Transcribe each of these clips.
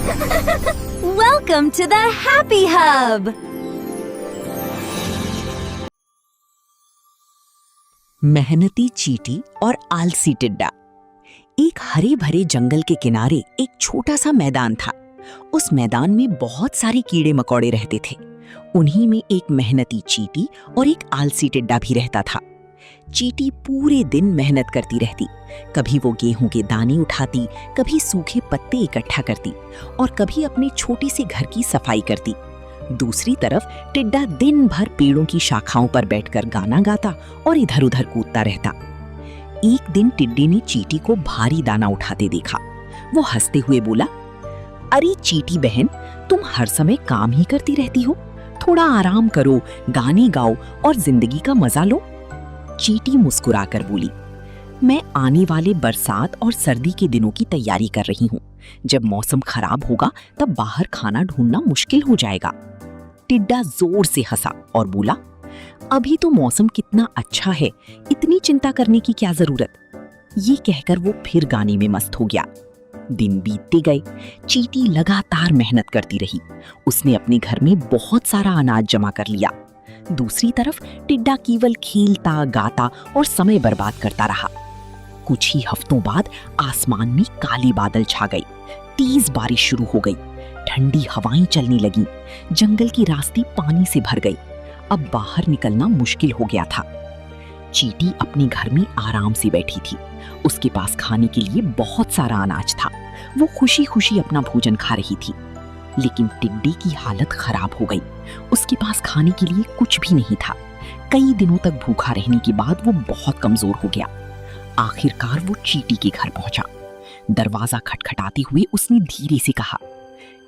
Welcome to the Happy Hub! मेहनती चींटी और आलसी टिड्डा। एक हरे भरे जंगल के किनारे एक छोटा सा मैदान था। उस मैदान में बहुत सारे कीड़े मकोड़े रहते थे। उन्हीं में एक मेहनती चींटी और एक आलसी टिड्डा भी रहता था। चींटी पूरे दिन मेहनत करती रहती। कभी वो गेहूं के दाने उठाती, कभी सूखे पत्ते इकट्ठा करती और कभी अपने छोटे से घर की सफाई करती। दूसरी तरफ टिड्डा दिन भर पेड़ों की शाखाओं पर बैठकर गाना गाता और इधर उधर कूदता रहता। एक दिन टिड्डे ने चींटी को भारी दाना उठाते देखा। वो हंसते हुए बोला, अरे चींटी बहन, तुम हर समय काम ही करती रहती हो। थोड़ा आराम करो, गाने गाओ और जिंदगी का मजा लो। चींटी मुस्कुराकर बोली, मैं आने वाले बरसात और सर्दी के दिनों की तैयारी कर रही हूँ। जब मौसम खराब होगा तब बाहर खाना ढूंढना मुश्किल हो जाएगा। टिड्डा जोर से हंसा और बोला, अभी तो मौसम कितना अच्छा है, इतनी चिंता करने की क्या जरूरत। ये कहकर वो फिर गाने में मस्त हो गया। दिन बीतते गए। चींटी लगातार मेहनत करती रही। उसने अपने घर में बहुत सारा अनाज जमा कर लिया। दूसरी तरफ टिड्डा केवल खेलता, गाता और समय बर्बाद करता रहा। कुछ ही हफ्तों बाद आसमान में काले बादल छा गए। तेज बारिश शुरू हो गई। ठंडी हवाएं चलने लगीं। जंगल के रास्ते पानी से भर गए। अब बाहर निकलना मुश्किल हो गया था। चींटी अपने घर में आराम से बैठी थी। उसके पास खाने के लिए बहुत सारा अनाज था। वो खुशी खुशी अपना भोजन खा रही थी। लेकिन टिड्डे की हालत खराब हो गई। उसके पास खाने के लिए कुछ भी नहीं था। कई दिनों तक भूखा रहने के बाद वो बहुत कमजोर हो गया। आखिरकार वो चींटी के घर पहुंचा। दरवाजा खटखटाते हुए उसने धीरे से कहा,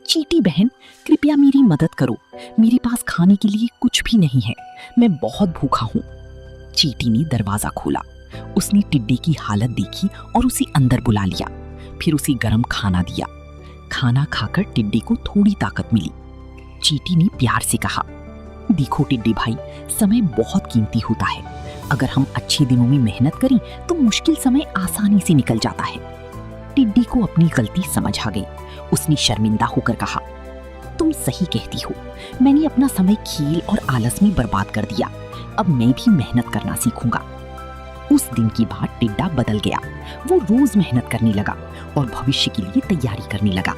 चींटी बहन, कृपया मेरी मदद करो। मेरे पास खाने के लिए कुछ भी नहीं है। मैं बहुत भूखा हूँ। चींटी ने दरवाजा खोला। उसने टिड्डे की हालत देखी और उसे अंदर बुला लिया। फिर उसे गर्म खाना दिया। खाना खाकर टिड्डे को थोड़ी ताकत मिली। चींटी ने प्यार से कहा, देखो टिड्डे भाई, समय बहुत कीमती होता है। अगर हम अच्छे दिनों में मेहनत करें तो मुश्किल समय आसानी से निकल जाता है। टिड्डे को अपनी गलती समझ आ गई। उसने शर्मिंदा होकर कहा, तुम सही कहती हो। मैंने अपना समय खेल और आलस में बर्बाद कर दिया। अब मैं भी मेहनत करना सीखूंगा। उस दिन के बाद टिड्डा बदल गया। वो रोज मेहनत करने लगा और भविष्य के लिए तैयारी करने लगा।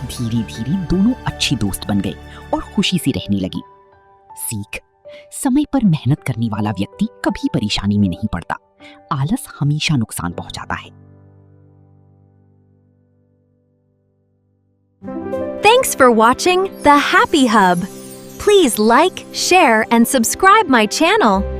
धीरे धीरे दोनों अच्छे दोस्त बन गए और खुशी से रहने लगी। सीख: समय पर मेहनत करने वाला व्यक्ति कभी परेशानी में नहीं पड़ता। आलस हमेशा नुकसान पहुंचाता है। Thanks for watching The Happy Hub. Please like, share, and subscribe my channel.